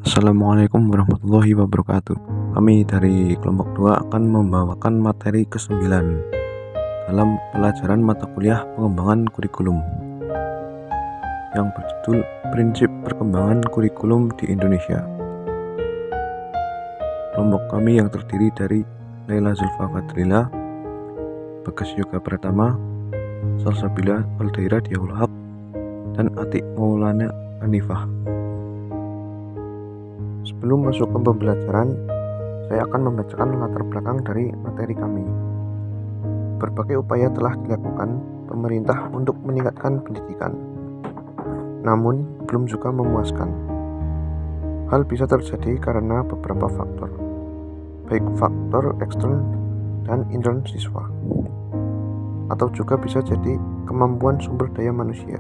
Assalamualaikum warahmatullahi wabarakatuh. Kami dari kelompok 2 akan membawakan materi ke-9 dalam pelajaran mata kuliah pengembangan kurikulum yang berjudul Prinsip Perkembangan Kurikulum di Indonesia. Kelompok kami yang terdiri dari Laila Zulfa Fadlila, Bagas Yoga Pratama, Salsabila Aldaira Diaul Haq, dan Atik Maulana Hanifah. Sebelum masuk ke pembelajaran, saya akan membacakan latar belakang dari materi kami. Berbagai upaya telah dilakukan pemerintah untuk meningkatkan pendidikan, namun belum juga memuaskan. Hal bisa terjadi karena beberapa faktor, baik faktor ekstern dan intern siswa, atau juga bisa jadi kemampuan sumber daya manusia,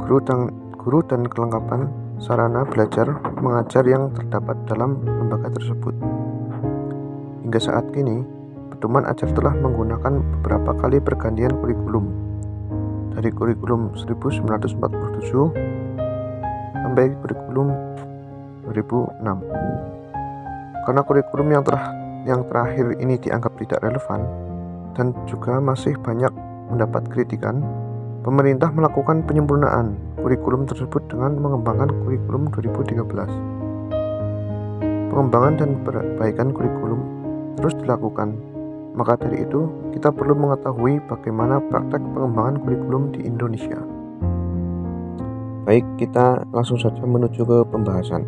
guru dan kelengkapan sarana belajar mengajar yang terdapat dalam lembaga tersebut. Hingga saat kini, pedoman ajar telah menggunakan beberapa kali pergantian kurikulum, dari kurikulum 1947 sampai kurikulum 2006. Karena kurikulum yang terakhir ini dianggap tidak relevan dan juga masih banyak mendapat kritikan, pemerintah melakukan penyempurnaan kurikulum tersebut dengan mengembangkan kurikulum 2013. Pengembangan dan perbaikan kurikulum terus dilakukan. Maka dari itu, kita perlu mengetahui bagaimana praktek pengembangan kurikulum di Indonesia. Baik, kita langsung saja menuju ke pembahasan.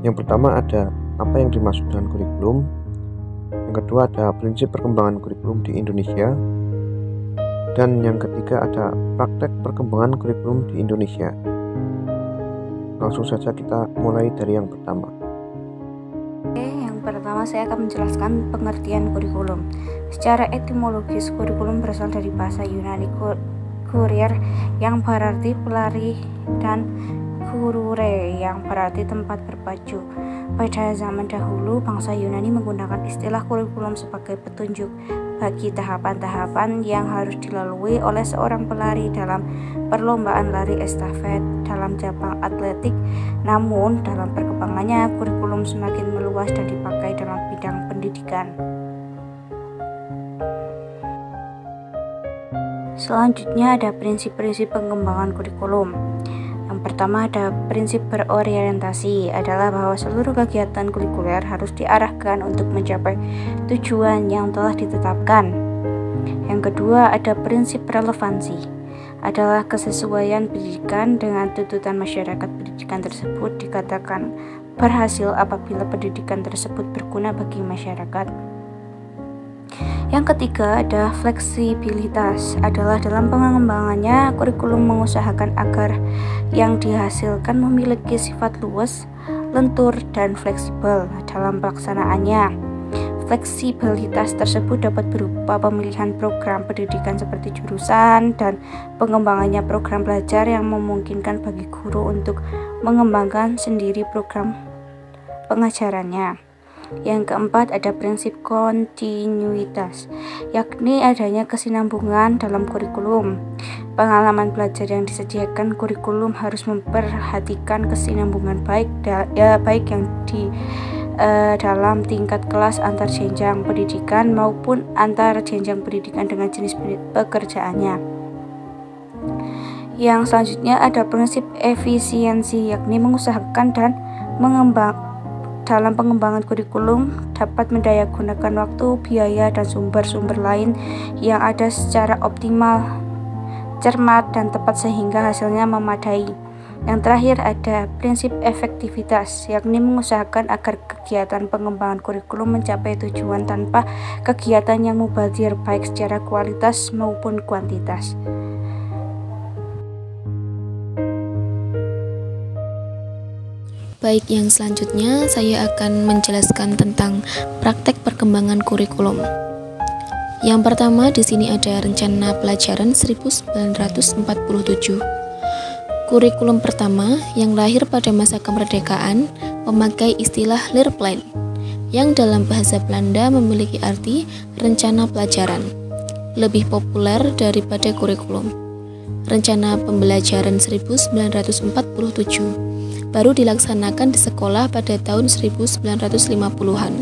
Yang pertama ada apa yang dimaksud dengan kurikulum. Yang kedua ada prinsip perkembangan kurikulum di Indonesia. Dan yang ketiga ada praktek perkembangan kurikulum di Indonesia. Langsung saja kita mulai dari yang pertama. Yang pertama saya akan menjelaskan pengertian kurikulum. Secara etimologis, kurikulum berasal dari bahasa Yunani kurir yang berarti pelari dan kurure yang berarti tempat berpacu. Pada zaman dahulu, bangsa Yunani menggunakan istilah kurikulum sebagai petunjuk bagi tahapan-tahapan yang harus dilalui oleh seorang pelari dalam perlombaan lari estafet dalam cabang atletik. Namun, dalam perkembangannya, kurikulum semakin meluas dan dipakai dalam bidang pendidikan. Selanjutnya ada prinsip-prinsip pengembangan kurikulum. Yang pertama ada prinsip berorientasi, adalah bahwa seluruh kegiatan kurikuler harus diarahkan untuk mencapai tujuan yang telah ditetapkan. Yang kedua ada prinsip relevansi, adalah kesesuaian pendidikan dengan tuntutan masyarakat. Pendidikan tersebut dikatakan berhasil apabila pendidikan tersebut berguna bagi masyarakat. Yang ketiga ada fleksibilitas, adalah dalam pengembangannya kurikulum mengusahakan agar yang dihasilkan memiliki sifat luas, lentur, dan fleksibel dalam pelaksanaannya. Fleksibilitas tersebut dapat berupa pemilihan program pendidikan seperti jurusan dan pengembangannya program belajar yang memungkinkan bagi guru untuk mengembangkan sendiri program pengajarannya. Yang keempat ada prinsip kontinuitas, yakni adanya kesinambungan dalam kurikulum. Pengalaman belajar yang disediakan kurikulum harus memperhatikan kesinambungan baik yang di dalam tingkat kelas antar jenjang pendidikan maupun antar jenjang pendidikan dengan jenis pekerjaannya. Yang selanjutnya ada prinsip efisiensi, yakni mengusahakan dan dalam pengembangan kurikulum dapat mendayagunakan waktu, biaya, dan sumber-sumber lain yang ada secara optimal, cermat, dan tepat sehingga hasilnya memadai. Yang terakhir ada prinsip efektivitas, yakni mengusahakan agar kegiatan pengembangan kurikulum mencapai tujuan tanpa kegiatan yang mubazir baik secara kualitas maupun kuantitas. Baik, yang selanjutnya saya akan menjelaskan tentang praktek perkembangan kurikulum. Yang pertama di sini ada Rencana Pelajaran 1947. Kurikulum pertama yang lahir pada masa kemerdekaan memakai istilah Leerplan, yang dalam bahasa Belanda memiliki arti rencana pelajaran, lebih populer daripada kurikulum. Rencana Pembelajaran 1947 baru dilaksanakan di sekolah pada tahun 1950-an.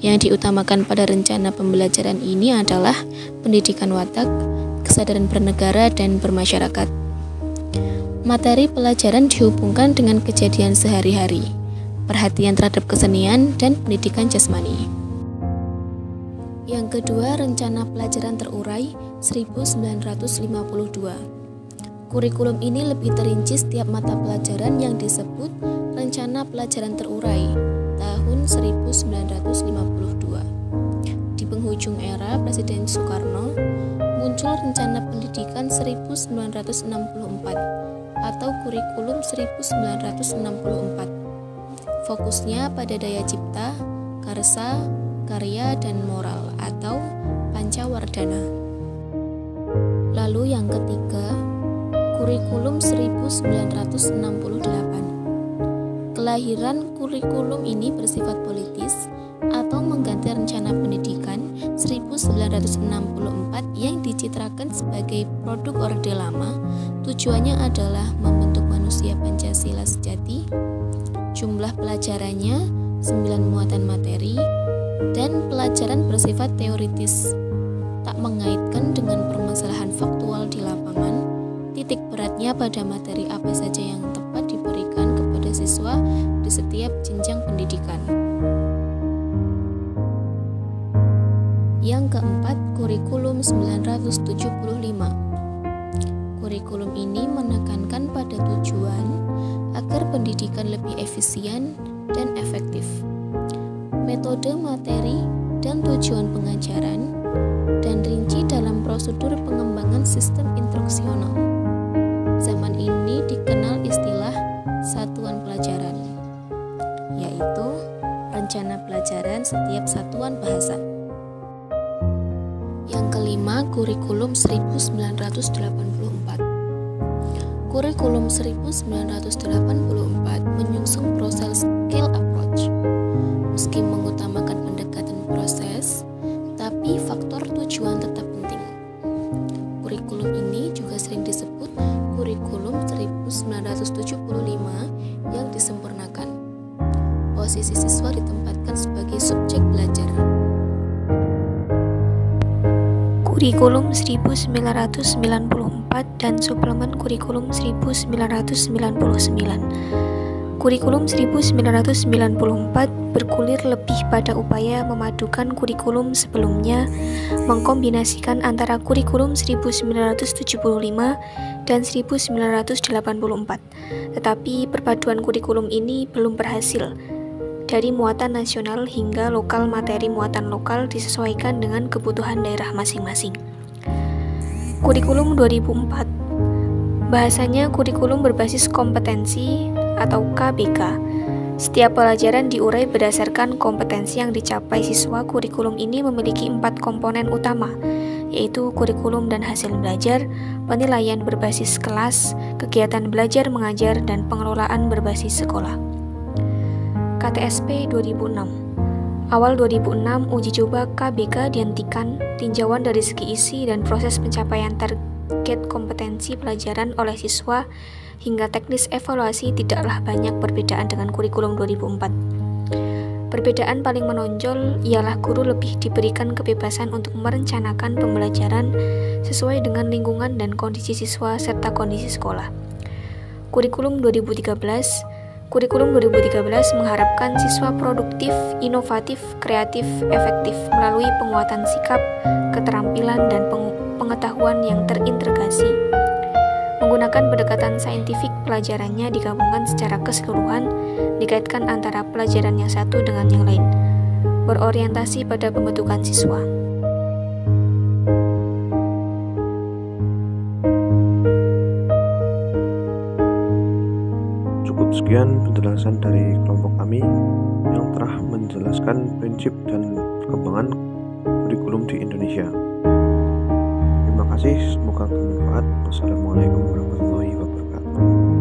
Yang diutamakan pada rencana pembelajaran ini adalah pendidikan watak, kesadaran bernegara dan bermasyarakat. Materi pelajaran dihubungkan dengan kejadian sehari-hari, perhatian terhadap kesenian, dan pendidikan jasmani. Yang kedua, rencana pelajaran terurai 1952. Kurikulum ini lebih terinci setiap mata pelajaran yang disebut rencana pelajaran terurai tahun 1952. Di penghujung era Presiden Soekarno, muncul rencana pendidikan 1964 atau kurikulum 1964. Fokusnya pada daya cipta, karsa, karya, dan moral atau Pancawardhana. Lalu yang ketiga, kurikulum 1968. Kelahiran kurikulum ini bersifat politis atau mengganti rencana pendidikan 1964 yang dicitrakan sebagai produk Orde Lama. Tujuannya adalah membentuk manusia Pancasila sejati. Jumlah pelajarannya 9 muatan materi dan pelajaran bersifat teoritis, tak mengaitkan dengan permasalahan faktual di lapangan. Titik beratnya pada materi apa saja yang tepat diberikan kepada siswa di setiap jenjang pendidikan. Yang keempat, kurikulum 1975. Kurikulum ini menekankan pada tujuan agar pendidikan lebih efisien dan efektif. Metode, materi, dan tujuan pengajaran, dan rinci dalam prosedur pengembangan sistem instruksional. Zaman ini dikenal istilah satuan pelajaran, yaitu rencana pelajaran setiap satuan bahasa. Yang kelima, kurikulum 1984. Kurikulum 1984 menyusung proses skill approach. Meski mengutamakan pendekatan proses, tapi faktor tujuan tetap penting. Kurikulum ini juga sering disebut kurikulum 1975 yang disempurnakan. Posisi siswa ditempatkan sebagai subjek belajar. Kurikulum 1994 dan suplemen kurikulum 1999. Kurikulum 1994 bergulir lebih pada upaya memadukan kurikulum sebelumnya, mengkombinasikan antara kurikulum 1975 dan 1984. Tetapi perpaduan kurikulum ini belum berhasil. Dari muatan nasional hingga lokal, materi muatan lokal disesuaikan dengan kebutuhan daerah masing-masing. Kurikulum 2004. Bahasanya kurikulum berbasis kompetensi atau KBK. Setiap pelajaran diurai berdasarkan kompetensi yang dicapai siswa. Kurikulum ini memiliki 4 komponen utama, yaitu kurikulum dan hasil belajar, penilaian berbasis kelas, kegiatan belajar mengajar, dan pengelolaan berbasis sekolah. KTSP 2006. Awal 2006, uji coba KBK dihentikan. Tinjauan dari segi isi dan proses pencapaian target kompetensi pelajaran oleh siswa hingga teknis evaluasi tidaklah banyak perbedaan dengan kurikulum 2004. Perbedaan paling menonjol ialah guru lebih diberikan kebebasan untuk merencanakan pembelajaran sesuai dengan lingkungan dan kondisi siswa serta kondisi sekolah. Kurikulum 2013 mengharapkan siswa produktif, inovatif, kreatif, efektif melalui penguatan sikap, keterampilan, dan pengetahuan yang terintegrasi. Menggunakan pendekatan saintifik, pelajarannya digabungkan secara keseluruhan, dikaitkan antara pelajaran yang satu dengan yang lain, berorientasi pada pembentukan siswa. Sekian penjelasan dari kelompok kami yang telah menjelaskan prinsip dan perkembangan kurikulum di Indonesia. Terima kasih, semoga bermanfaat. Wassalamualaikum warahmatullahi wabarakatuh.